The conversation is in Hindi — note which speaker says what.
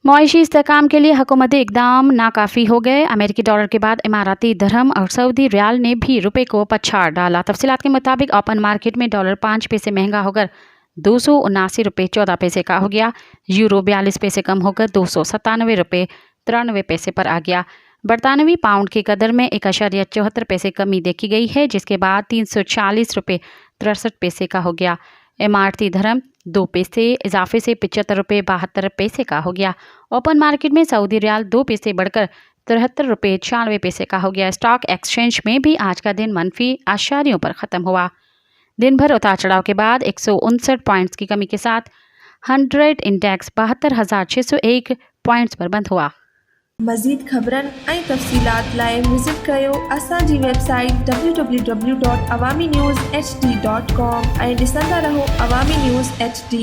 Speaker 1: मॉइशी इस्तेहकाम के लिए हुकूमती इकदाम नाकाफ़ी हो गए। अमेरिकी डॉलर के बाद इमाराती दरहम और सऊदी रियाल ने भी रुपए को पछाड़ डाला। तफसीलात के मुताबिक ओपन मार्केट में डॉलर 5 पैसे महंगा होकर 279 रुपये 14 पैसे का हो गया। यूरो 42 पैसे कम होकर 297 रुपये 93 पैसे पर आ गया। बरतानवी पाउंड की कदर में 1.74 पैसे कमी देखी गई है, जिसके बाद 340 रुपये 63 पैसे का हो गया। इमारती धर्म 2 पैसे इजाफे से 75 रुपये 72 पैसे का हो गया। ओपन मार्केट में सऊदी रियाल 2 पैसे बढ़कर 73 रुपये 96 पैसे का हो गया। स्टॉक एक्सचेंज में भी आज का दिन मनफी आशारियों पर ख़त्म हुआ। दिन भर उतार चढ़ाव के बाद 159 पॉइंट्स की कमी के साथ 100 इंडेक्स 72,601 पॉइंट्स पर बंद हुआ।
Speaker 2: मज़ीद ख़बरन ऐं तफ़सीलात लाइ विज़िट कयो असांजी वेबसाइट www.awamiNewsHD.com ऐं ॾिसंदा रहो अवामी न्यूज़ HD।